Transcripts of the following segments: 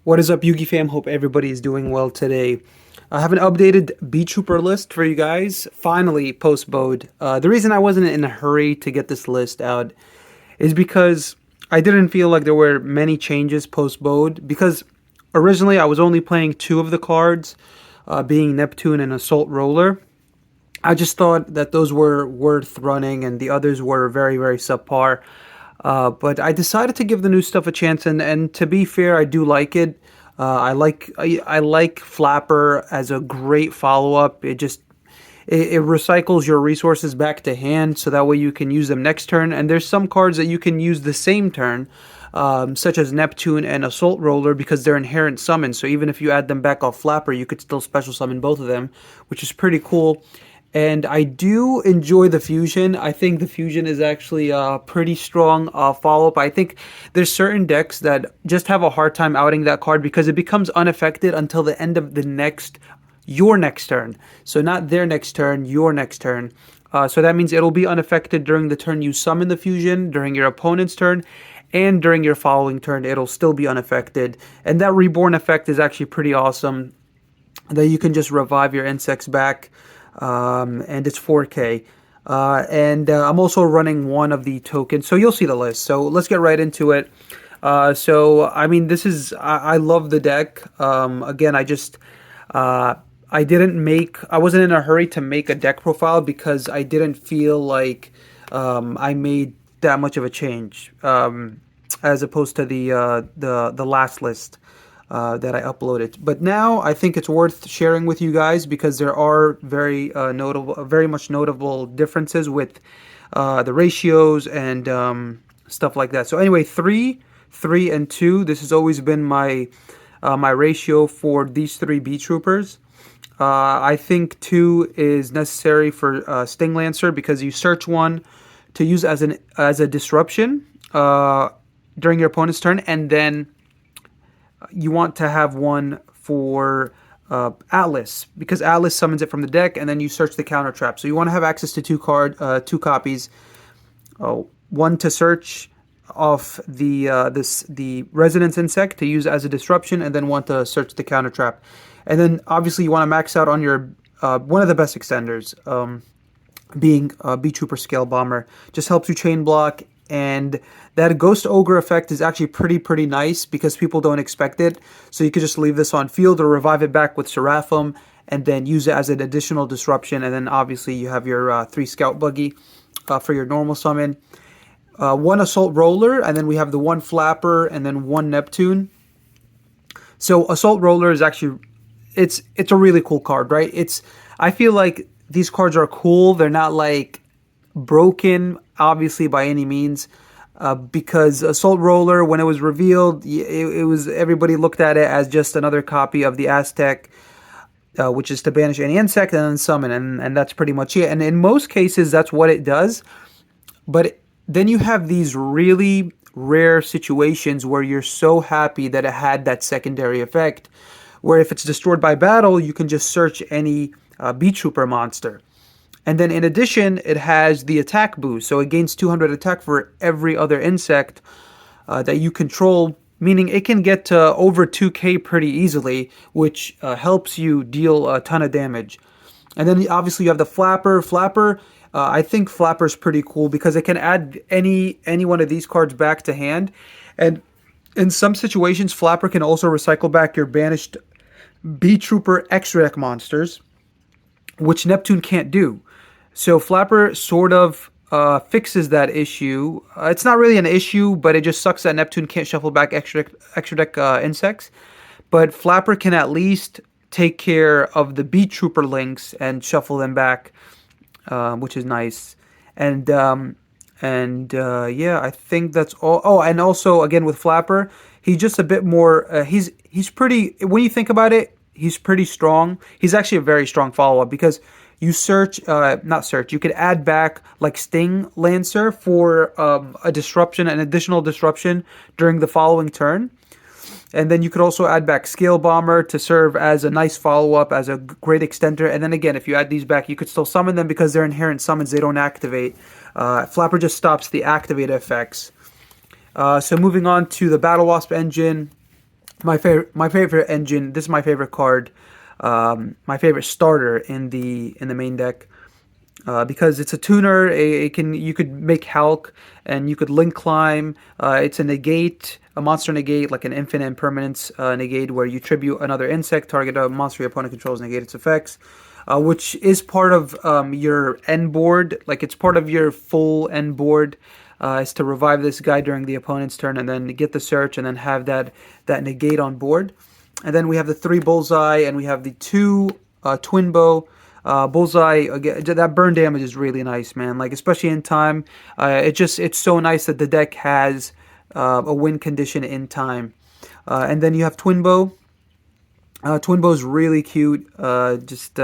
What is up, Yugi fam? Hope everybody is doing well today. I have an updated Beetrooper list for you guys, finally post BODE. The reason I wasn't in a hurry to get this list out is because I didn't feel like there were many changes post BODE, because originally I was only playing two of the cards, being Neptune and Assault Roller. I just thought that those were worth running and the others were very, very subpar. But I decided to give the new stuff a chance, and to be fair, I do like it. I like Flapper as a great follow up. It recycles your resources back to hand, so that way you can use them next turn. And there's some cards that you can use the same turn, such as Neptune and Assault Roller, because they're inherent summons. So even if you add them back off Flapper, you could still special summon both of them, which is pretty cool. And I do enjoy the fusion. I think the fusion is actually a pretty strong follow-up. I think there's certain decks that just have a hard time outing that card because it becomes unaffected until the end of your next turn. So not their next turn, your next turn. So that means it'll be unaffected during the turn you summon the fusion, during your opponent's turn, and during your following turn, it'll still be unaffected. And that reborn effect is actually pretty awesome, that you can just revive your insects back. And it's 4K. I'm also running one of the tokens, so you'll see the list. So let's get right into it. I mean, I love the deck. Again, I wasn't in a hurry to make a deck profile because I didn't feel like I made that much of a change, as opposed to the last list that I uploaded. But now I think it's worth sharing with you guys because there are very much notable differences with the ratios and stuff like that. So anyway, 3, 3, and 2. This has always been my ratio for these three Beetroopers. I think 2 is necessary for Sting Lancer because you search one to use as a disruption during your opponent's turn, and then you want to have one for Atlas because Atlas summons it from the deck, and then you search the counter trap. So you want to have access to two copies, one to search off the Resonance Insect to use as a disruption, and then one to search the counter trap. And then obviously you want to max out on your one of the best extenders, being Beetrooper Scale Bomber. Just helps you chain block. And that Ghost Ogre effect is actually pretty nice because people don't expect it. So you could just leave this on field or revive it back with Seraphim and then use it as an additional disruption. And then obviously you have your 3 Scout Buggy for your normal summon. 1 Assault Roller, and then we have the 1 Flapper and then 1 Neptune. So Assault Roller is actually, it's a really cool card, right? I feel like these cards are cool. They're not like broken, obviously, by any means, because Assault Roller, when it was revealed, it was, everybody looked at it as just another copy of the Aztec, which is to banish any insect and then summon, and that's pretty much it. And in most cases, that's what it does. But then you have these really rare situations where you're so happy that it had that secondary effect, where if it's destroyed by battle, you can just search any Beetrooper monster. And then in addition, it has the attack boost. So it gains 200 attack for every other insect that you control, meaning it can get to over 2k pretty easily, which helps you deal a ton of damage. And then obviously you have the Flapper. I think Flapper's pretty cool because it can add any one of these cards back to hand. And in some situations, Flapper can also recycle back your banished Beetrooper extra deck monsters, which Neptune can't do. So Flapper sort of fixes that issue. It's not really an issue, but it just sucks that Neptune can't shuffle back extra deck insects. But Flapper can at least take care of the Beetrooper links and shuffle them back, which is nice. And yeah, I think that's all. Oh, and also again with Flapper, he's just a bit more. He's pretty. When you think about it, he's pretty strong. He's actually a very strong follow-up because you you could add back like Sting Lancer for a disruption, an additional disruption during the following turn. And then you could also add back Scale Bomber to serve as a nice follow-up, as a great extender. And then again, if you add these back, you could still summon them because they're inherent summons. They don't activate. Flapper just stops the activated effects. So moving on to the Battle Wasp engine. My favorite engine. This is my favorite card. My favorite starter in the main deck. Because it's a tuner. It can you could make Hulk and you could link climb. It's a negate, a monster negate, like an infinite impermanence negate, where you tribute another insect, target a monster your opponent controls, negate its effects, which is part of your end board. Like it's part of your full end board. Is to revive this guy during the opponent's turn and then get the search and then have that negate on board. And then we have the 3 bullseye and we have the 2 twin bow. Bullseye again, that burn damage is really nice, man. Like especially in time, it's so nice that the deck has a win condition in time. And then you have Twin Bow. Twin Bow is really cute, just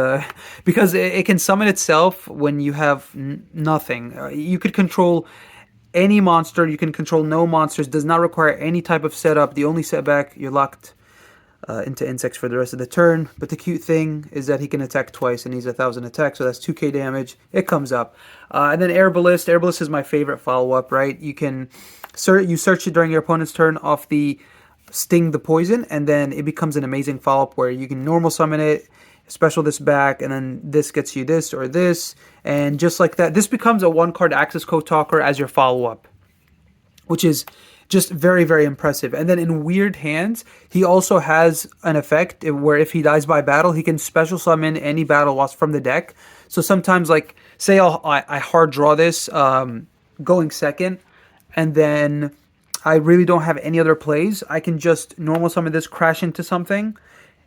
because it can summon itself when you have nothing. You could control any monster. You can control no monsters. Does not require any type of setup. The only setback, you're locked into insects for the rest of the turn. But the cute thing is that he can attack twice and he's 1,000 attack, so that's 2k damage. It comes up. And then Air Ballist. Air Ballist is my favorite follow-up, right? You can search it during your opponent's turn off the Sting the Poison, and then it becomes an amazing follow-up where you can normal summon it, special this back, and then this gets you this or this, and just like that, this becomes a 1-card Access Code Talker as your follow-up, which is just very, very impressive. And then in weird hands, he also has an effect where if he dies by battle, he can special summon any battle wasp from the deck. So sometimes, like, say I hard draw this going second, and then I really don't have any other plays. I can just normal summon this, crash into something,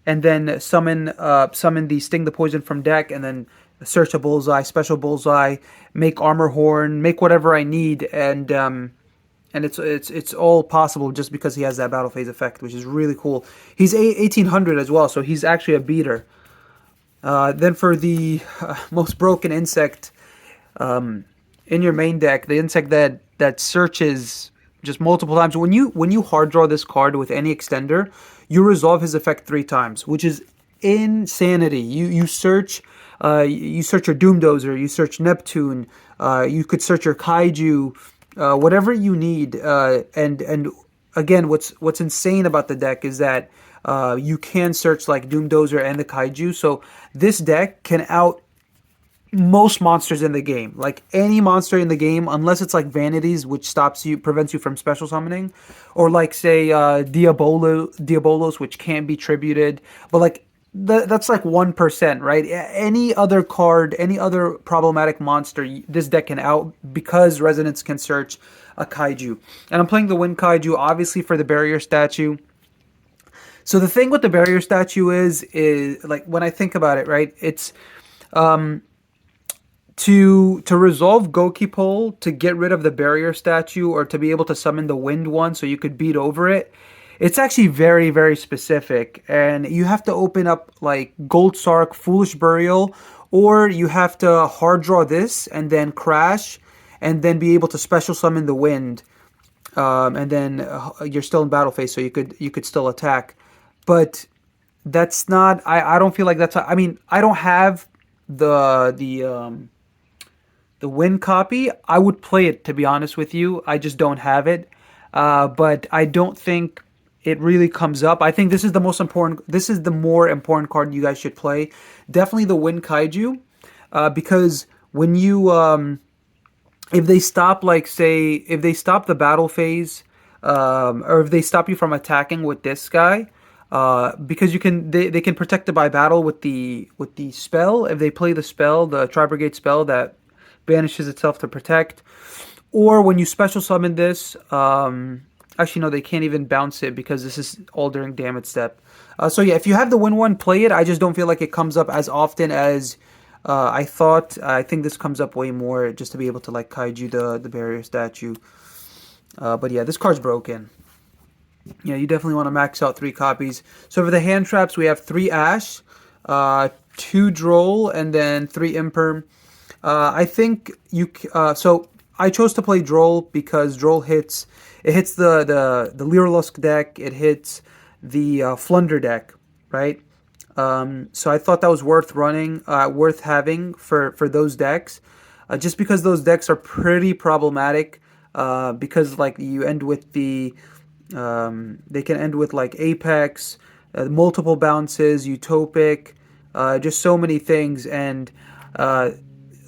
and then summon the Sting the Poison from deck, and then search a bullseye, special bullseye, make armor horn, make whatever I need, and it's all possible just because he has that battle phase effect, which is really cool. He's 1800 as well, so he's actually a beater. Then for the most broken insect in your main deck, the insect that searches just multiple times. When you hard draw this card with any extender, you resolve his effect 3 times, which is insanity. You search your Doomdozer, you search Neptune, you could search your Kaiju, whatever you need. And again, what's insane about the deck is that you can search like Doomdozer and the Kaiju. So this deck can out most monsters in the game, like any monster in the game, unless it's like Vanities, which prevents you from special summoning, or like say Diabolos, which can't be tributed, but like that's like 1%, right? Any other card, any other problematic monster, this deck can out because Resonance can search a Kaiju. And I'm playing the Wind Kaiju, obviously for the Barrier Statue. So the thing with the Barrier Statue is like when I think about it, right? It's to resolve Goki Pole, to get rid of the Barrier Statue, or to be able to summon the Wind one so you could beat over it, it's actually very, very specific. And you have to open up like Gold Sark, Foolish Burial, or you have to hard draw this and then crash and then be able to special summon the Wind. And then you're still in battle phase, so you could still attack. But that's not, I don't feel like that's, I mean, I don't have the Wind copy. I would play it, to be honest with you. I just don't have it. But I don't think it really comes up. I think this is the most important. This is the more important card you guys should play. Definitely the Wind Kaiju, because when you if they stop, like say if they stop the battle phase, or if they stop you from attacking with this guy, because they can protect it by battle with the spell. If they play the spell, the Tri-Brigade spell that banishes itself to protect, or when you special summon this, actually no, they can't even bounce it because this is all during damage step. So yeah, if you have the Win one, play it. I just don't feel like it comes up as often as I thought. I think this comes up way more just to be able to like Kaiju the Barrier Statue. But yeah, this card's broken. Yeah, you definitely want to max out 3 copies. So for the hand traps, we have 3 Ash, 2 Droll, and then 3 Imperm. I think so I chose to play Droll because Droll hits the Lyrilusk deck, it hits the Flunder deck, right? So I thought that was worth running, worth having for those decks, just because those decks are pretty problematic, because like you end with the They can end with like Apex, multiple bounces, Utopic, just so many things. And uh,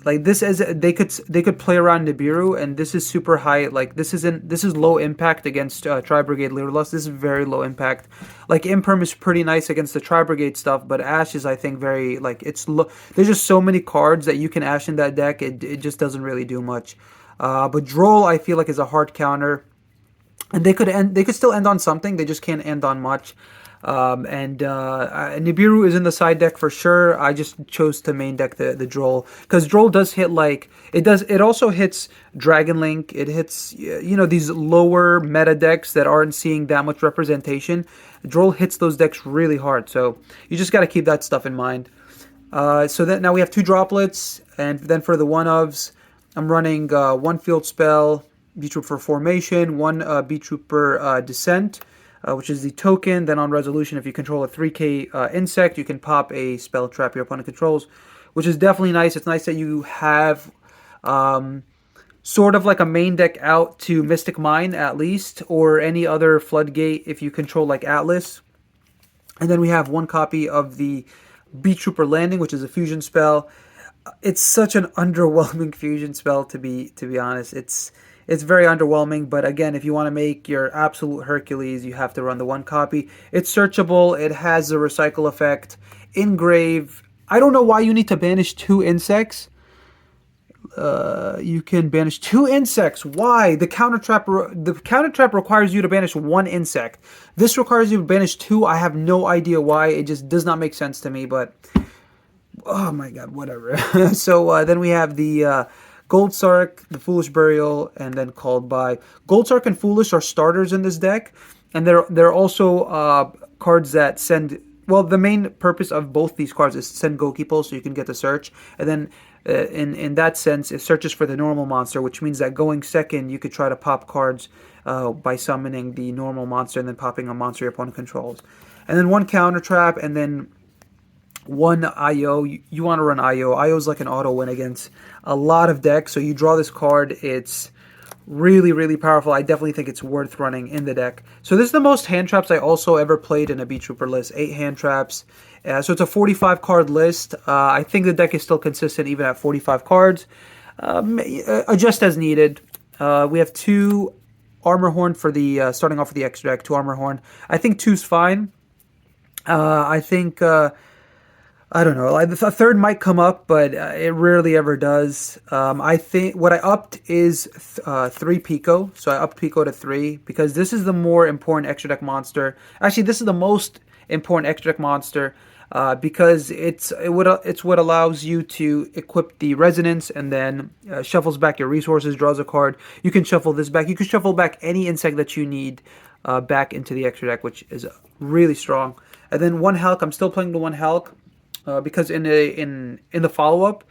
like this is they could play around Nibiru, and this is super high. Like this is low impact against Tri Brigade Leaderlust. This is very low impact. Like Imperm is pretty nice against the Tri Brigade stuff, but Ash is, I think, very like it's low. There's just so many cards that you can Ash in that deck. It just doesn't really do much. But Droll, I feel like, is a hard counter, and they could still end on something. They just can't end on much. Nibiru is in the side deck for sure. I just chose to main deck the Droll, because Droll does hit, like it also hits Dragon Link. It hits these lower meta decks that aren't seeing that much representation. Droll hits those decks really hard, so you just got to keep that stuff in mind. So that now we have two droplets, and then for the one ofs, I'm running one field spell, Beetrooper Formation, one Beetrooper Descent, which is the token. Then on resolution, if you control a 3k insect, you can pop a spell trap your opponent controls, which is definitely nice. It's nice that you have sort of like a main deck out to Mystic Mine at least, or any other floodgate if you control like Atlas. And then we have one copy of the Beetrooper Landing, which is a fusion spell. It's such an underwhelming fusion spell, to be honest. It's very underwhelming, but again, if you want to make your absolute Hercules, you have to run the one copy. It's searchable. It has a recycle effect. Engrave. I don't know why you need to banish two insects. You can banish two insects. Why? The counter trap requires you to banish one insect. This requires you to banish two. I have no idea why. It just does not make sense to me, but oh my god, whatever. So then we have the Gold Sark, the Foolish Burial, and then Called By. Gold Sark and Foolish are starters in this deck, and they're also cards that send. Well, the main purpose of both these cards is to send Goki Pulse so you can get the search, and then in that sense, it searches for the normal monster, which means that going second, you could try to pop cards by summoning the normal monster and then popping a monster your opponent controls, and then one counter trap, and then one IO. You want to run IO. IO is like an auto win against a lot of decks. So you draw this card. It's really, really powerful. I definitely think it's worth running in the deck. So this is the most hand traps I also ever played in a Beetrooper list. 8 hand traps. So it's a 45 card list. I think the deck is still consistent even at 45 cards. Adjust as needed. We have 2 Armor Horn for the starting off with the extra deck. 2 Armor Horn. I think 2's fine. I think I don't know. A third might come up, but it rarely ever does. I think what I upped is 3 Pico. So I upped Pico to 3 because this is the more important extra deck monster. Actually, this is the most important extra deck monster because it's what allows you to equip the Resonance and then shuffles back your resources, draws a card. You can shuffle this back. You can shuffle back any insect that you need back into the extra deck, which is really strong. And then 1 Hulk. I'm still playing the 1 Hulk. Because in the follow-up,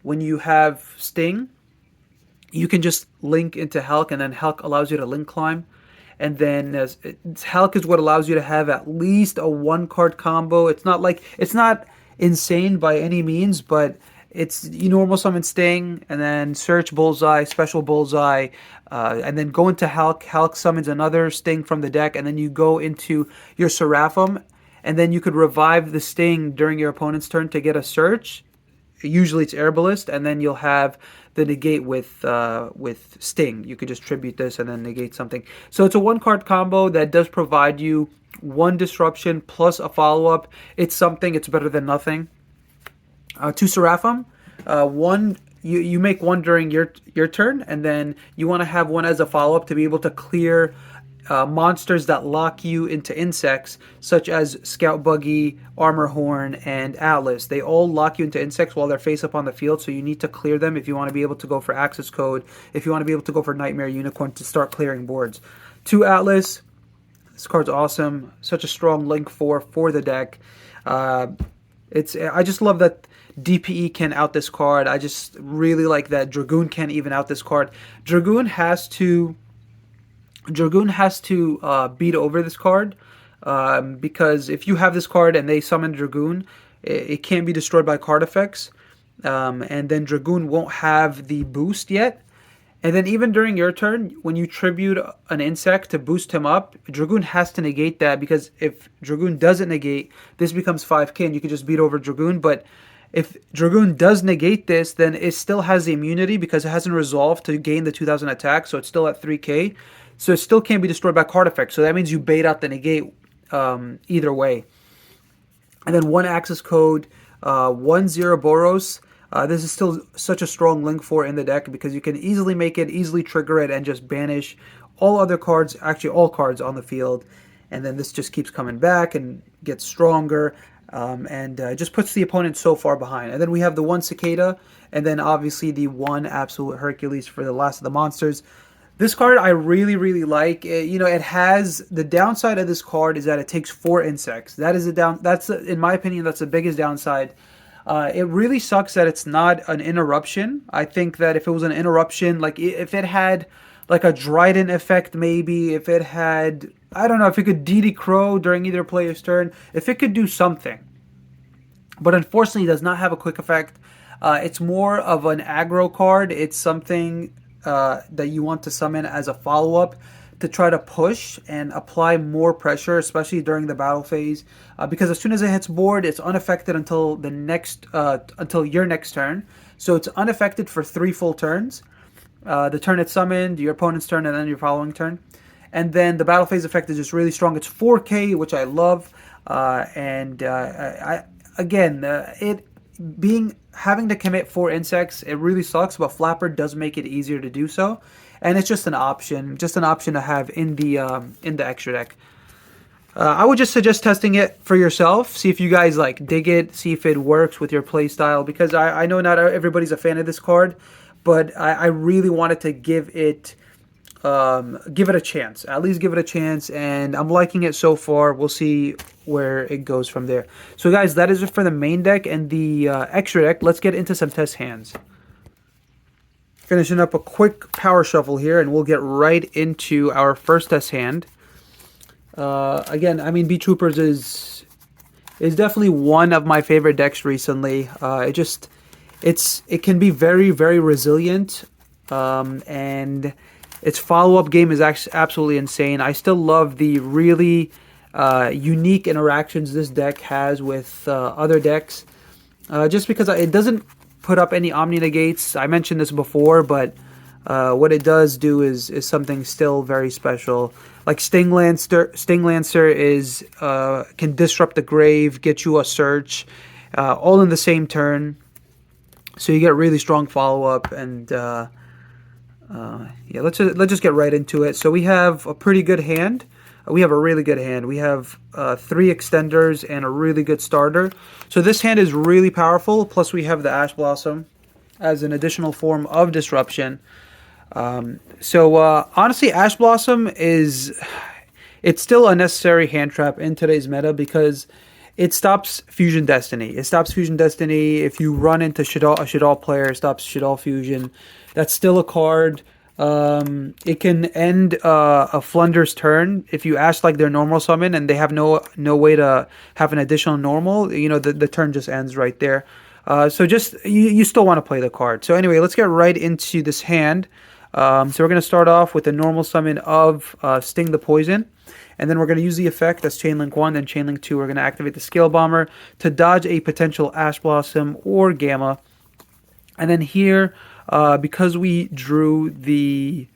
when you have Sting, you can just link into Hulk, and then Hulk allows you to link climb. And then Hulk is what allows you to have at least a 1-card combo. It's not insane by any means, but it's you normal summon Sting, and then search Bullseye, special Bullseye, and then go into Hulk. Hulk summons another Sting from the deck, and then you go into your Seraphim, and then you could revive the Sting during your opponent's turn to get a search. Usually it's Airbalist, and then you'll have the negate with Sting. You could just tribute this and then negate something. So it's a 1-card combo that does provide you 1 disruption plus a follow-up. It's something. It's better than nothing. 2 Seraphim. One you make 1 during your turn, and then you want to have 1 as a follow-up to be able to clear monsters that lock you into insects, such as Scout Buggy, Armor Horn, and Atlas. They all lock you into insects while they're face up on the field, so you need to clear them if you want to be able to go for Access Code, if you want to be able to go for Nightmare Unicorn to start clearing boards. 2 Atlas. This card's awesome. Such a strong link for the deck. I just love that DPE can out this card. I just really like that Dragoon can't even out this card. Dragoon has to beat over this card because if you have this card and they summon Dragoon, it can't be destroyed by card effects, and then Dragoon won't have the boost yet, And then even during your turn, when you tribute an insect to boost him up, Dragoon has to negate that, because if Dragoon doesn't negate, this becomes 5k and you can just beat over Dragoon. But if Dragoon does negate this, then it still has the immunity because it hasn't resolved to gain the 2000 attack, so it's still at 3k. So it still can't be destroyed by card effect. So that means you bait out the negate either way. And then one access code, 10 Boros. This is still such a strong link for in the deck because you can easily make it, easily trigger it, and just banish all other cards, actually all cards on the field. And then this just keeps coming back and gets stronger, and just puts the opponent so far behind. And then we have the one Cicada, and then obviously the one Absolute Hercules for the last of the monsters. This card I really, really like. It has the downside of this card is that it takes 4 insects. That is in my opinion, that's the biggest downside. It really sucks that it's not an interruption. I think that if it was an interruption, like if it had like a Dryden effect, maybe if it had, I don't know, if it could DD Crow during either player's turn, if it could do something. But unfortunately, it does not have a quick effect. It's more of an aggro card. It's something that you want to summon as a follow-up to try to push and apply more pressure, especially during the battle phase, because as soon as it hits board, it's unaffected until until your next turn. So it's unaffected for 3 full turns. The turn it's summoned, your opponent's turn, and then your following turn. And then the battle phase effect is just really strong. It's 4k, which I love, having to commit 4 insects, it really sucks, but Flapper does make it easier to do so. And it's just an option to have in the extra deck. I would just suggest testing it for yourself, see if you guys like dig it, see if it works with your play style, because I know not everybody's a fan of this card, but I really wanted to give it a chance, at least give it a chance, and I'm liking it so far. We'll see where it goes from there. So guys, that is it for the main deck and the extra deck. Let's get into some test hands. Finishing up a quick power shuffle here, and we'll get right into our first test hand. Again, I mean, Beetroopers is definitely one of my favorite decks recently. It can be very, very resilient, and its follow-up game is actually absolutely insane. I still love the really unique interactions this deck has with other decks, just because it doesn't put up any Omni Negates. I mentioned this before, but what it does do is something still very special. Like Sting Lancer is can disrupt the grave, get you a search, all in the same turn. So you get really strong follow-up, and yeah, let's just get right into it. So we have a pretty good hand. We have a really good hand. We have 3 extenders and a really good starter. So this hand is really powerful. Plus we have the Ash Blossom as an additional form of disruption. Honestly, Ash Blossom it's still a necessary hand trap in today's meta because it stops Fusion Destiny. It stops Fusion Destiny. If you run into a Shaddoll player, it stops Shaddoll Fusion. That's still a card. It can end a Flunder's turn if you ask like their normal summon and they have no way to have an additional normal. The turn just ends right there. So just you still want to play the card. So anyway, let's get right into this hand. So we're going to start off with the normal summon of Sting the Poison. And then we're going to use the effect, that's Chainlink 1, then Chainlink 2. We're going to activate the Scale Bomber to dodge a potential Ash Blossom or Gamma. And then here, because we drew the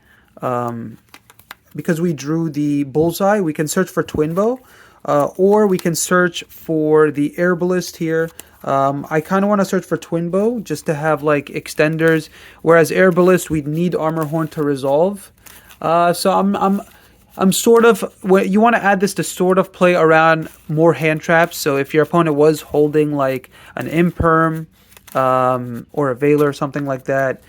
bullseye, we can search for Twin Bow, or we can search for the Air Ballist here. I kind of want to search for Twin Bow just to have like extenders, whereas Air Ballist we'd need Armor Horn to resolve. So I'm sort of, you want to add this to sort of play around more hand traps. So if your opponent was holding like an Imperm or a Veiler or something like that,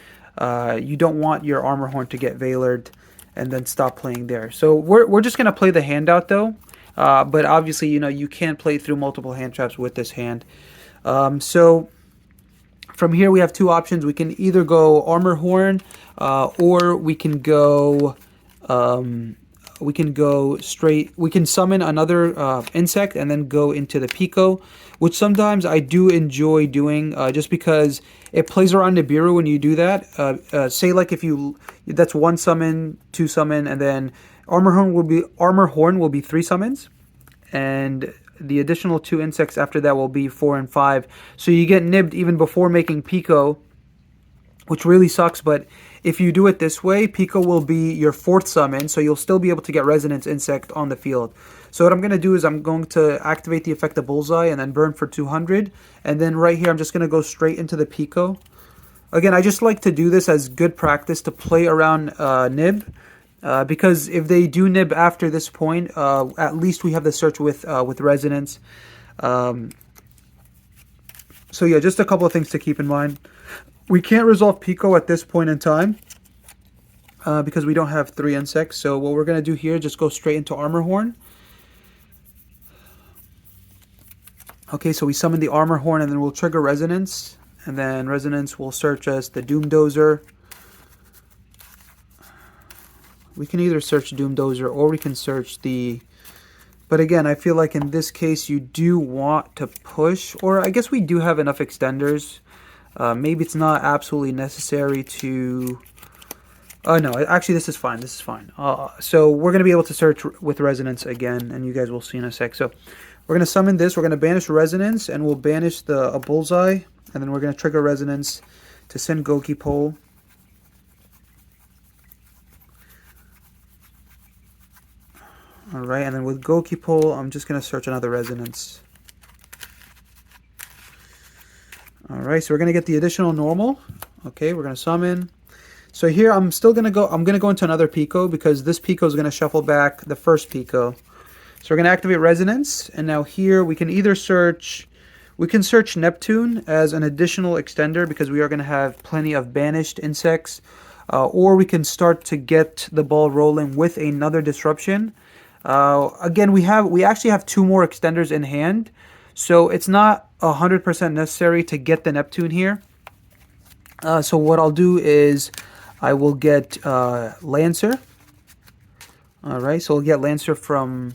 you don't want your Armor Horn to get Veilered and then stop playing there. So we're just going to play the hand out though. But obviously, you can't play through multiple hand traps with this hand. So from here we have 2 options. We can either go Armor Horn or we can go we can go straight, we can summon another insect and then go into the Pico, which sometimes I do enjoy doing, just because it plays around Nibiru when you do that. Say like if you, that's one summon, two summon, and then Armor Horn will be three summons, and the additional two insects after that will be 4 and 5. So you get nibbed even before making Pico, which really sucks. But if you do it this way, Pico will be your 4th summon, so you'll still be able to get Resonance Insect on the field. So what I'm going to do is I'm going to activate the effect of Bullseye and then burn for 200. And then right here, I'm just going to go straight into the Pico. Again, I just like to do this as good practice to play around Nib. Because if they do nib after this point, at least we have the search with Resonance. So yeah, just a couple of things to keep in mind. We can't resolve Pico at this point in time because we don't have 3 insects. So what we're going to do here, just go straight into Armor Horn. Okay, so we summon the Armor Horn and then we'll trigger Resonance. And then Resonance will search us the Doom Dozer. We can either search Doom Dozer or we can search the... But again, I feel like in this case you do want to push, or I guess we do have enough extenders. Maybe it's not absolutely necessary to... no, actually this is fine, this is fine. So we're going to be able to search with Resonance again, and you guys will see in a sec. So we're going to summon this, we're going to banish Resonance, and we'll banish a Bullseye, and then we're going to trigger Resonance to send Goki Pole. Alright, and then with Goki Pole, I'm just going to search another Resonance. Alright, so we're going to get the additional normal. Okay, we're going to summon. So here I'm still going to go, I'm going to go into another Pico because this Pico is going to shuffle back the first Pico. So we're going to activate Resonance, and now here we can either search, we can search Neptune as an additional extender because we are going to have plenty of banished insects. Or we can start to get the ball rolling with another disruption. Again, we actually have 2 more extenders in hand, so it's not 100% necessary to get the Neptune here. So what I'll do is I will get Lancer. Alright, so we'll get Lancer from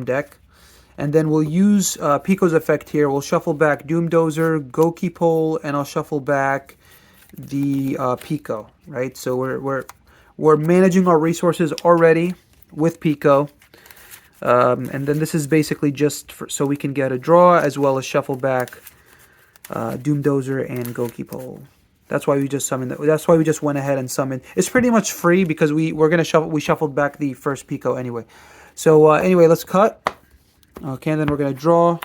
deck. And then we'll use Pico's effect here. We'll shuffle back Doom Dozer, Goki Pole, and I'll shuffle back the Pico, right? So we're managing our resources already with Pico. And then this is basically just so we can get a draw as well as shuffle back Doom Dozer and Goki Pole. That's why we just summoned that. That's why we just went ahead and summoned. It's pretty much free because we shuffled back the first Pico anyway. So anyway, let's cut. Okay, and then we're gonna draw.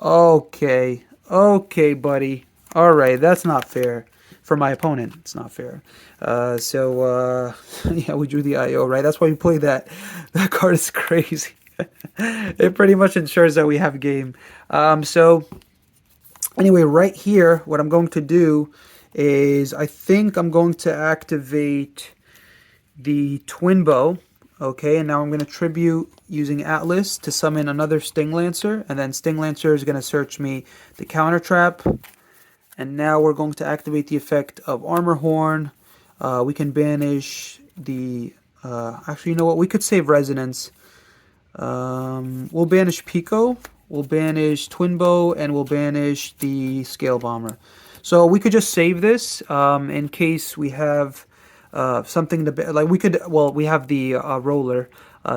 Okay, buddy. All right, that's not fair for my opponent. It's not fair. Yeah, we drew the IO, right? That's why we play that. That card is crazy. It pretty much ensures that we have game. So anyway, right here, what I'm going to do is I think I'm going to activate the Twin Bow. Okay, and now I'm going to tribute using Atlas to summon another Sting Lancer, and then Sting Lancer is going to search me the Counter Trap. And now we're going to activate the effect of Armor Horn. We can banish the... actually, you know what? We could save Resonance. We'll banish Pico. We'll banish Twin Bow. And we'll banish the Scale Bomber. So we could just save this in case we have something to... Like we could... Well, we have the Roller.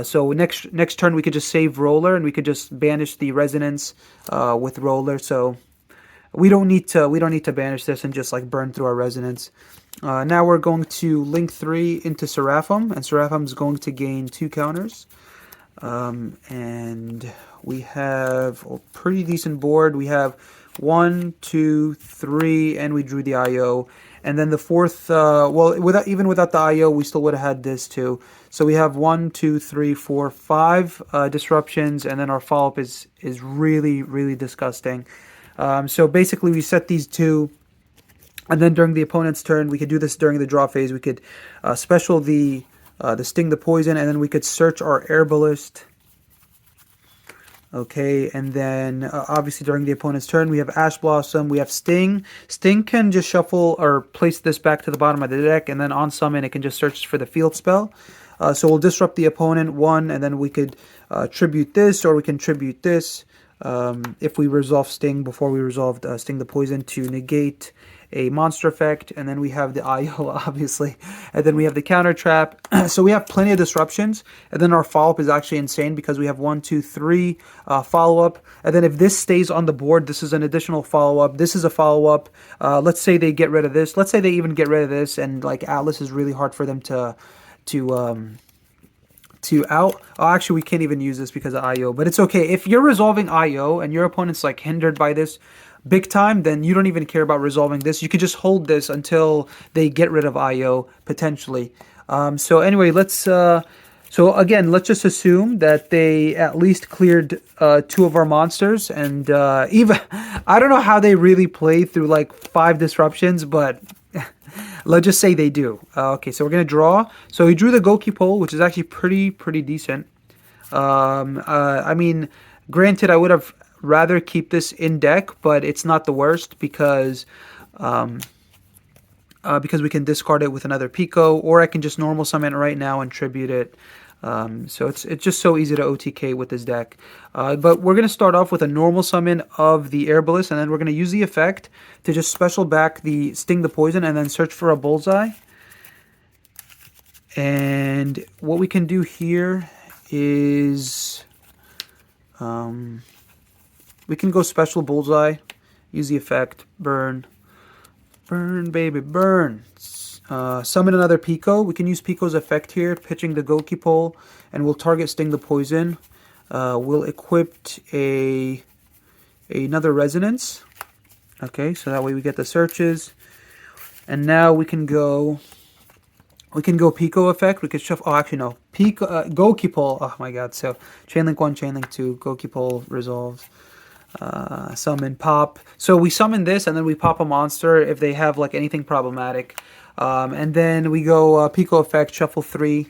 So next turn we could just save Roller. And we could just banish the Resonance with Roller. So... We don't need to banish this and just like burn through our Resonance. Now we're going to link 3 into Seraphim, and Seraphim is going to gain 2 counters. And we have a pretty decent board. We have 1, 2, 3, and we drew the IO. And then the 4th, well, even without the IO, we still would have had this too. So we have 1, 2, 3, 4, 5 disruptions, and then our follow-up is really, really disgusting. So basically we set these 2, and then during the opponent's turn, we could do this during the draw phase. We could special the Sting, the Poison, and then we could search our Air Ballist. Okay, and then obviously during the opponent's turn, we have Ash Blossom, we have Sting. Sting can just shuffle or place this back to the bottom of the deck, and then on summon, it can just search for the field spell. So we'll disrupt the opponent 1, and then we could tribute this, or we can tribute this. If we resolve Sting before we resolved Sting the Poison to negate a monster effect, and then we have the IO obviously, and then we have the counter trap. So we have plenty of disruptions, and then our follow-up is actually insane because we have 1, 2, 3 follow-up, and then if this stays on the board, this is an additional follow-up. This is a follow-up. Let's say they get rid of this. Let's say they even get rid of this, and like Atlas is really hard for them to out. Oh, actually, we can't even use this because of IO, but it's okay. If you're resolving IO and your opponent's like hindered by this big time, then you don't even care about resolving this. You could just hold this until they get rid of IO, potentially. So anyway, let's... so again, let's just assume that they at least cleared 2 of our monsters, and even... I don't know how they really played through like 5 disruptions, but... let's just say they do. Okay, so we're going to draw. So he drew the Goki pole, which is actually pretty decent. I mean, granted, I would have rather keep this in deck, but it's not the worst because we can discard it with another Pico, or I can just normal summon it right now and tribute it. So it's just so easy to OTK with this deck. But we're going to start off with a normal summon of the Airbalist, and then we're going to use the effect to just special back the Sting the Poison and then search for a Bullseye. And what we can do here is we can go special Bullseye, use the effect, burn, baby, burn. Summon another Pico. We can use Pico's effect here, pitching the Goki pole, and we'll target Sting the Poison. We'll equip another Resonance. Okay, so that way we get the searches. And now we can go Pico effect. We could shuffle. Oh, actually no. Pico Goki pole. Oh my god. So Chainlink 1, Chainlink 2, Goki pole resolves. Summon, pop. So we summon this, and then we pop a monster if they have like anything problematic. And then we go Pico effect, shuffle 3.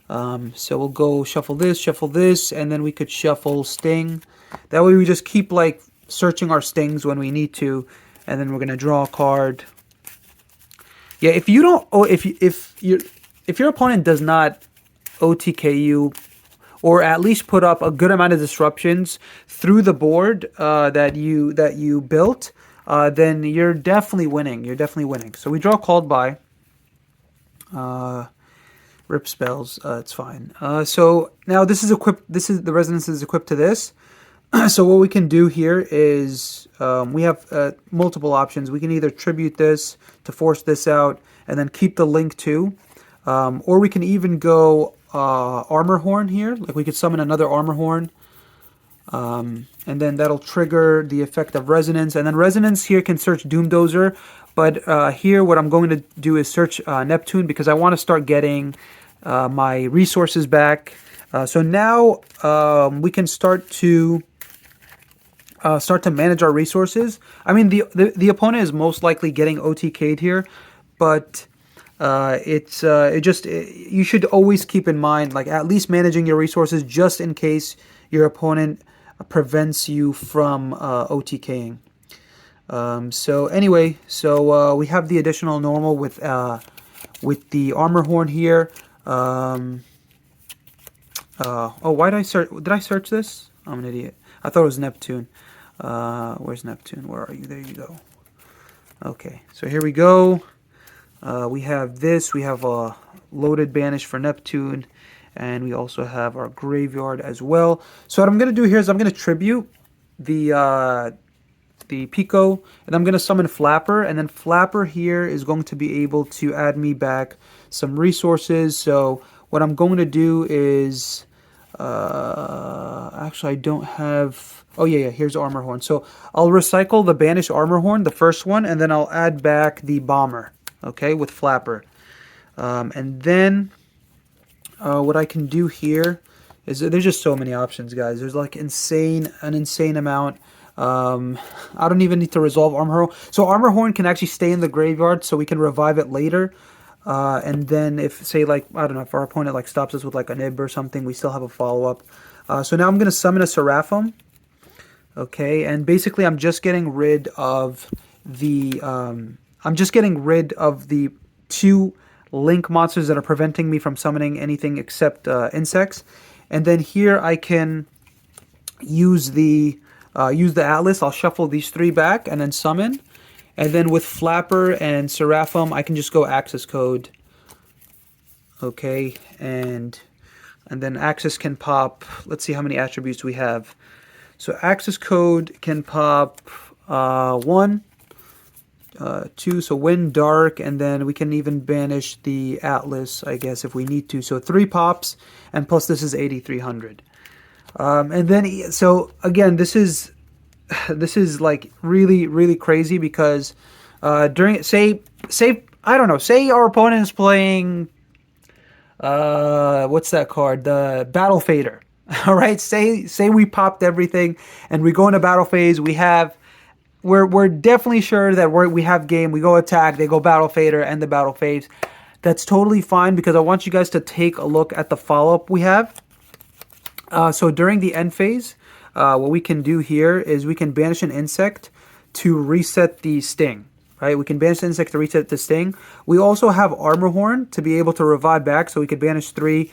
So we'll go shuffle this, and then we could shuffle Sting. That way we just keep like searching our Stings when we need to, and then we're gonna draw a card. Yeah, if you don't, if your opponent does not OTK you, or at least put up a good amount of disruptions through the board that you built, then you're definitely winning. You're definitely winning. So we draw Called By. Rip spells. It's fine. So now this is equipped. The Resonance is equipped to this. So what we can do here is we have multiple options. We can either tribute this to force this out and then keep the link too, or we can even go Armor Horn here. Like we could summon another Armor Horn, and then that'll trigger the effect of Resonance. And then Resonance here can search Doomdozer, but here what I'm going to do is search Neptune because I want to start getting my resources back. So now we can start to manage our resources. I mean, the opponent is most likely getting OTK'd here, but you should always keep in mind, like at least managing your resources just in case your opponent prevents you from OTKing. So anyway, we have the additional normal with the Armor Horn here. Oh, why did I search? Did I search this? I'm an idiot. I thought it was Neptune. Where's Neptune? Where are you? There you go. Okay, so here we go. We have this. We have a loaded banish for Neptune, and we also have our graveyard as well. So what I'm going to do here is I'm going to tribute the Pico, and I'm going to summon Flapper, and then Flapper here is going to be able to add me back some resources. So what I'm going to do is, actually I don't have, oh yeah, here's Armor Horn. So I'll recycle the banished Armor Horn, the first one, and then I'll add back the Bomber, okay, with Flapper. And then what I can do here is, there's just so many options, guys. There's like an insane amount. I don't even need to resolve Armor Horn. So Armor Horn can actually stay in the graveyard, so we can revive it later. And then if, say, like, I don't know, if our opponent like stops us with like a nib or something, we still have a follow-up. So now I'm going to summon a Seraphim. Okay, and basically I'm just getting rid of the two link monsters that are preventing me from summoning anything except insects. And then here I can use the Atlas. I'll shuffle these 3 back and then summon. And then with Flapper and Seraphim, I can just go access code. Okay, and then access can pop. Let's see how many attributes we have. So access code can pop 1, 2, so wind, dark, and then we can even banish the Atlas, I guess, if we need to. So 3 pops, and plus this is 8,300. And then, so again, this is like really crazy because during, say I don't know, say our opponent is playing what's that card, the Battle Fader. All right, say we popped everything and we go into battle phase. We're definitely sure that we have game. We go attack, they go Battle Fader, end the battle phase. That's totally fine because I want you guys to take a look at the follow-up we have. So during the end phase, what we can do here is we can banish an insect to reset the sting. Right, we can banish the insect to reset the sting. We also have Armor Horn to be able to revive back, so we could banish 3,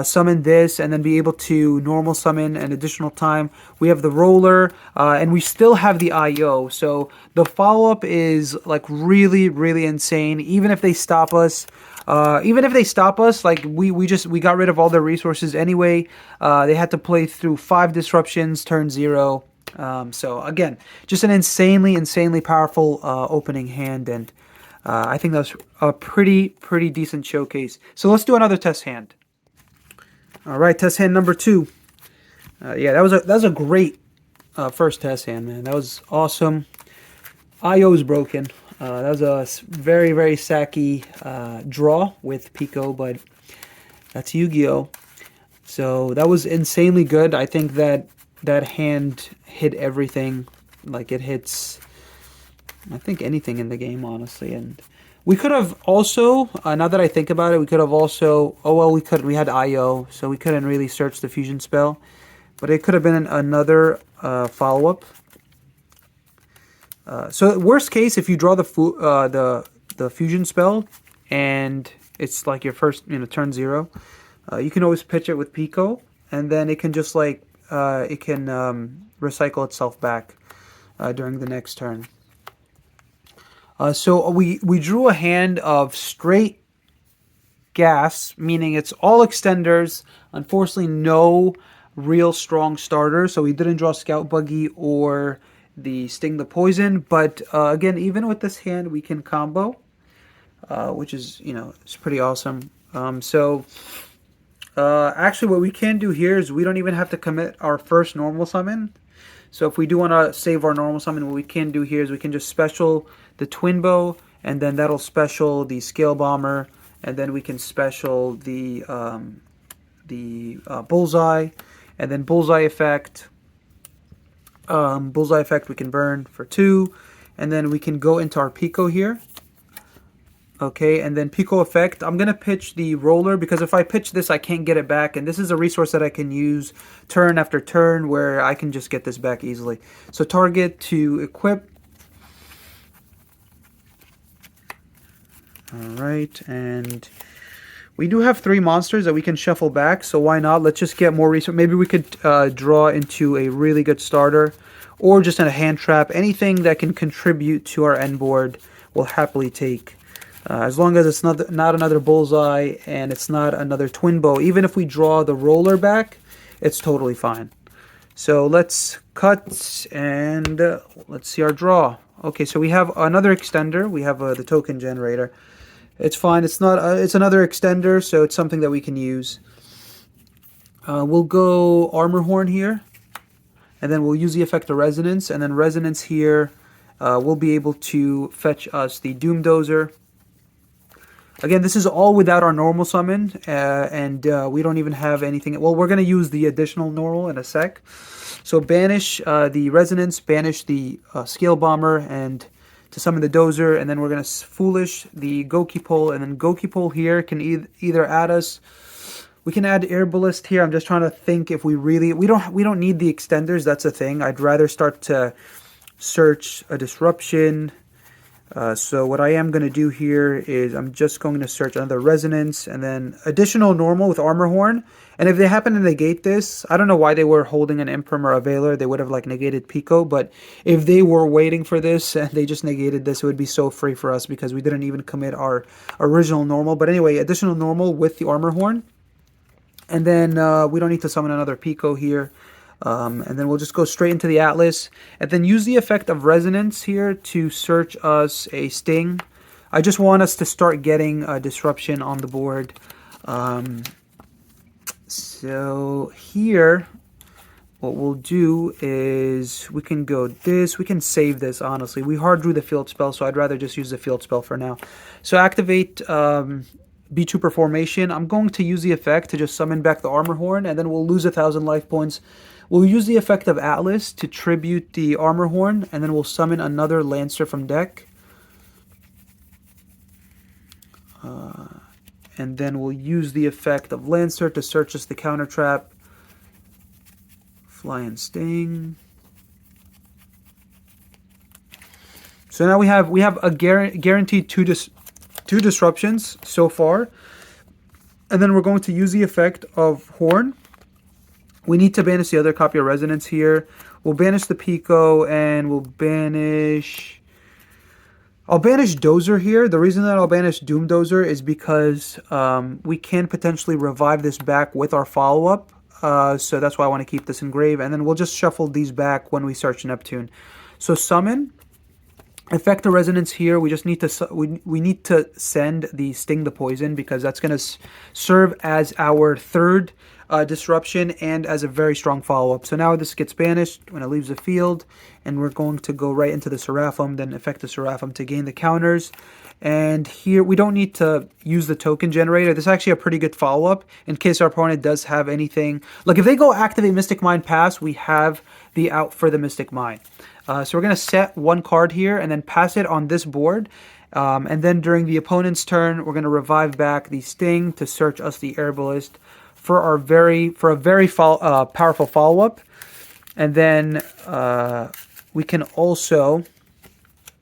summon this, and then be able to normal summon an additional time. We have the Roller, and we still have the IO. So the follow-up is like really insane. Even if they stop us, like we got rid of all their resources anyway. They had to play through 5 disruptions, turn 0. So again, just an insanely powerful opening hand, and I think that's a pretty decent showcase. So let's do another test hand. All right, test hand number 2. Yeah, that was a great first test hand, man. That was awesome. IO's broken. That was a very sacky draw with Pico, but that's Yu-Gi-Oh! So that was insanely good. I think that hand hit everything. Like, it hits, I think, anything in the game, honestly. And we could have also, now that I think about it, we could have also, we had IO, so we couldn't really search the fusion spell. But it could have been another follow-up. So worst case, if you draw the fusion spell and it's like your first, turn 0, you can always pitch it with Pico, and then it can just like it can recycle itself back during the next turn. So we drew a hand of straight gas, meaning it's all extenders. Unfortunately, no real strong starters. So we didn't draw Scout Buggy or the Sting the Poison. But again, even with this hand, we can combo, which is, it's pretty awesome. Actually, what we can do here is we don't even have to commit our first normal summon. So if we do want to save our normal summon, what we can do here is we can just special the Twin Bow, and then that'll special the Scale Bomber, and then we can special the Bullseye, and then Bullseye effect. Bullseye effect we can burn for 2, and then we can go into our Pico here. Okay, and then Pico effect, I'm going to pitch the Roller, because if I pitch this, I can't get it back. And this is a resource that I can use turn after turn where I can just get this back easily. So target to equip. Alright, and we do have 3 monsters that we can shuffle back, so why not? Let's just get more resources. Maybe we could draw into a really good starter, or just in a hand trap. Anything that can contribute to our end board, we'll happily take. As long as it's not another Bullseye and it's not another Twin Bow. Even if we draw the Roller back, it's totally fine. So let's cut and let's see our draw. Okay, so we have another extender. We have the token generator. It's fine. It's not. It's another extender, so it's something that we can use. We'll go Armor Horn here, and then we'll use the effect of Resonance, and then Resonance here. We'll be able to fetch us the Doom Dozer. Again, this is all without our normal summon, and we don't even have anything. Well, we're going to use the additional normal in a sec. So banish the Resonance, banish the Scale Bomber, and to summon the Dozer, and then we're going to Foolish the Goki Pole, and then Goki Pole here can either add us. We can add Air Ballist here. I'm just trying to think if we really... We don't need the extenders, that's the thing. I'd rather start to search a Disruption... So what I am going to do here is I'm just going to search another resonance and then additional normal with armor horn. And if they happen to negate this, I don't know why they were holding an Imprim or a Veiler. They would have like negated Pico, but if they were waiting for this and they just negated this, it would be so free for us because we didn't even commit our original normal. But anyway, additional normal with the armor horn. And then we don't need to summon another Pico here. And then we'll just go straight into the Atlas. And then use the effect of Resonance here to search us a Sting. I just want us to start getting a disruption on the board. So here, what we'll do is we can go this. We can save this, honestly. We hard drew the field spell, so I'd rather just use the field spell for now. So activate Beetrooper formation. I'm going to use the effect to just summon back the armor horn, and then we'll lose 1,000 life points. We'll use the effect of Atlas to tribute the armor horn, and then we'll summon another Lancer from deck. And then we'll use the effect of Lancer to search us the counter trap. Fly and Sting. So now we have a guaranteed two disruptions so far. And then we're going to use the effect of Horn. We need to banish the other copy of Resonance here. We'll banish the Pico and we'll banish... I'll banish Dozer here. The reason that I'll banish Doom Dozer is because we can potentially revive this back with our follow-up. So that's why I want to keep this engraved. And then we'll just shuffle these back when we search Neptune. So summon. Effect of Resonance here. We just need to we need to send the Sting the Poison because that's going to serve as our third disruption and as a very strong follow-up. So now this gets banished when it leaves the field, and we're going to go right into the Seraphim, then effect the Seraphim to gain the counters. And here we don't need to use the token generator. This is actually a pretty good follow-up in case our opponent does have anything. Like if they go activate Mystic Mine pass, we have the out for the Mystic Mine. So we're going to set one card here and then pass it on this board. And then during the opponent's turn, we're going to revive back the Sting to search us the Herbalist for a very powerful follow-up. And then we can also...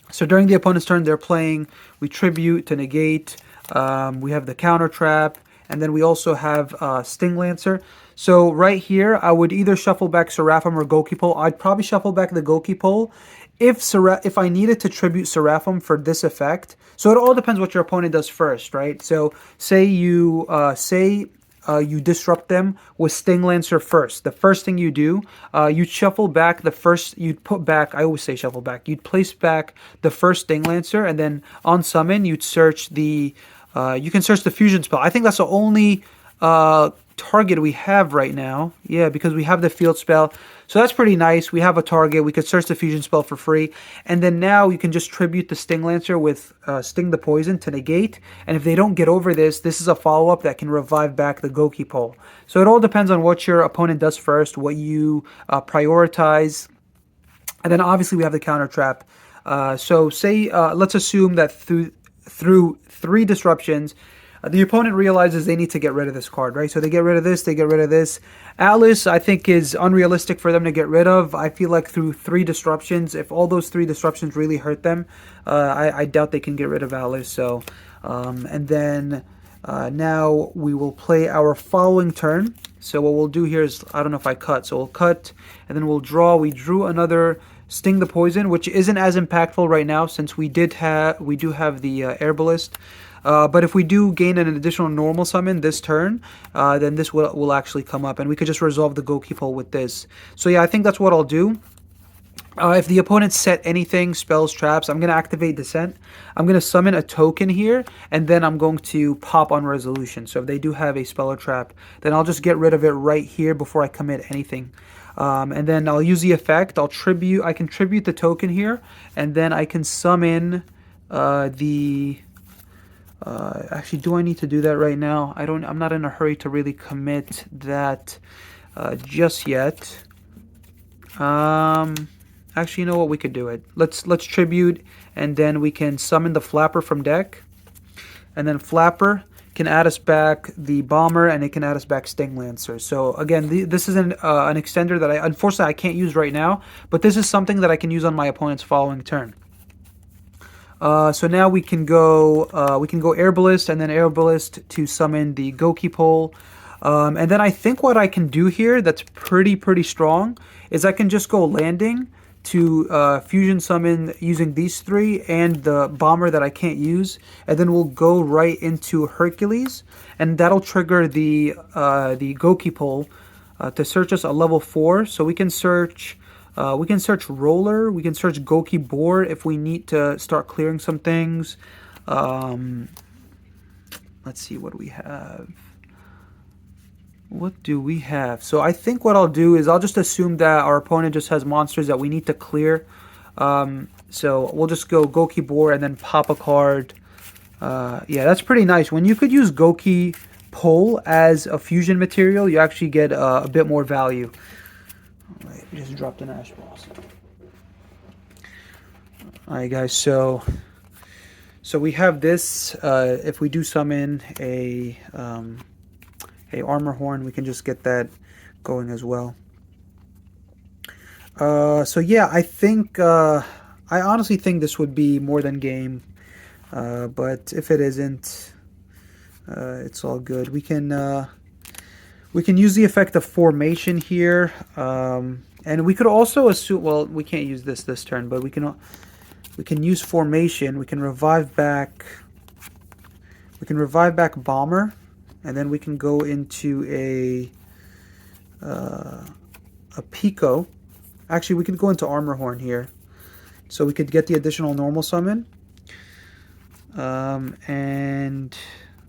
So during the opponent's turn, they're playing, we tribute to negate, we have the counter trap, and then we also have Sting Lancer. So right here, I would either shuffle back Seraphim or Goki Pole. I'd probably shuffle back the Goki Pole if I needed to tribute Seraphim for this effect. So it all depends what your opponent does first, right? So say you you disrupt them with Sting Lancer first. The first thing you do, you'd shuffle back the first, you'd put back, I always say shuffle back, you'd place back the first Sting Lancer, and then on summon, you'd search the, you can search the fusion spell. I think that's the only target we have right now. Yeah, because we have the field spell. So that's pretty nice. We have a target. We could search the fusion spell for free. And then now you can just tribute the Sting Lancer with Sting the Poison to negate. And if they don't get over this, this is a follow-up that can revive back the Goki Pole. So it all depends on what your opponent does first, what you prioritize. And then obviously we have the counter trap. So say, let's assume that through 3 disruptions, the opponent realizes they need to get rid of this card, right? So they get rid of this, they get rid of this. Atlas, I think, is unrealistic for them to get rid of. I feel like through 3 disruptions, if all those 3 disruptions really hurt them, I doubt they can get rid of Atlas. So, and then now we will play our following turn. So what we'll do here is, I don't know if I cut. So we'll cut, and then we'll draw. We drew another Sting the Poison, which isn't as impactful right now since we do have the Herbalist. But if we do gain an additional normal summon this turn, then this will actually come up, and we could just resolve the Goki Pole with this. So yeah, I think that's what I'll do. If the opponent set anything, spells, traps, I'm going to activate Descent. I'm going to summon a token here, and then I'm going to pop on Resolution. So if they do have a spell or trap, then I'll just get rid of it right here before I commit anything. And then I'll use the effect. I can tribute the token here, and then I can summon the... actually, do I need to do that right now? I'm not in a hurry to really commit that just yet. Actually, you know what? We could do it. Let's tribute, and then we can summon the Flapper from deck, and then Flapper can add us back the Bomber, and it can add us back Sting Lancer. So again, this is an extender that unfortunately I can't use right now, but this is something that I can use on my opponent's following turn. So now we can go Air Ballist and then Air Ballist to summon the Goki pole. And then I think what I can do here that's pretty strong is I can just go landing to fusion summon using these three and the bomber that I can't use, and then we'll go right into Hercules, and that'll trigger the Goki pole to search us a level 4. So we can search Roller, we can search Goki board if we need to start clearing some things. Let's see what we have. What do we have? So I think what I'll do is I'll just assume that our opponent just has monsters that we need to clear. So we'll just go Goki board and then pop a card. Yeah, that's pretty nice. When you could use Goki pole as a fusion material, you actually get a bit more value. All right, we just dropped an Ash Boss. Alright guys, so we have this. If we do summon a Armor Horn, we can just get that going as well. So yeah, I think I honestly think this would be more than game, but if it isn't, it's all good. We can use the effect of formation here, and we could also assume. Well, we can't use this turn, but we can use formation. We can revive back. We can revive back Bomber. And then we can go into a Pico. Actually, we could go into Armor Horn here. So we could get the additional normal summon. And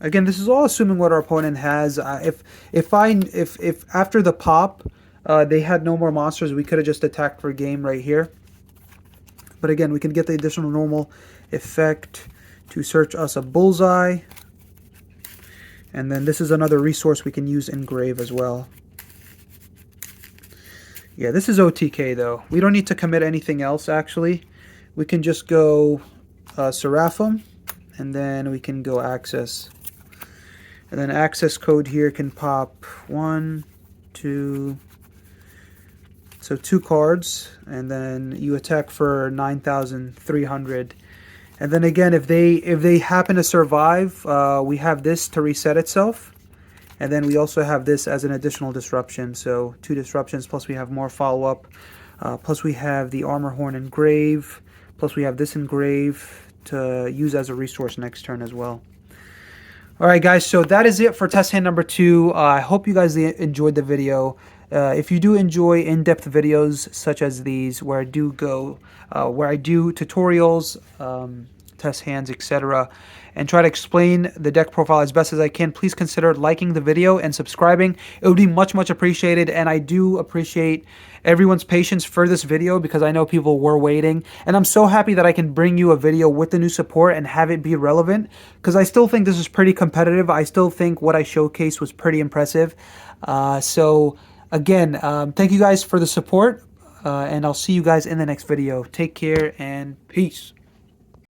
again, this is all assuming what our opponent has. If after the pop, they had no more monsters, we could have just attacked for game right here. But again, we can get the additional normal effect to search us a Bullseye. And then this is another resource we can use Engrave as well. Yeah, this is OTK though. We don't need to commit anything else actually. We can just go Seraphim, and then we can go Access. And then access code here can pop 1, 2. So 2 cards, and then you attack for 9,300. And then again, if they happen to survive, we have this to reset itself. And then we also have this as an additional disruption. So 2 disruptions, plus we have more follow-up. Plus we have the Armor Horn Engrave. Plus we have this Engrave to use as a resource next turn as well. Alright guys, so that is it for test hand number 2. I hope you guys enjoyed the video. If you do enjoy in-depth videos such as these, where I do tutorials, test hands, etc., and try to explain the deck profile as best as I can, please consider liking the video and subscribing. It would be much appreciated, and I do appreciate everyone's patience for this video because I know people were waiting, and I'm so happy that I can bring you a video with the new support and have it be relevant, because I still think this is pretty competitive. I still think what I showcased was pretty impressive. Again, thank you guys for the support, and I'll see you guys in the next video. Take care and peace.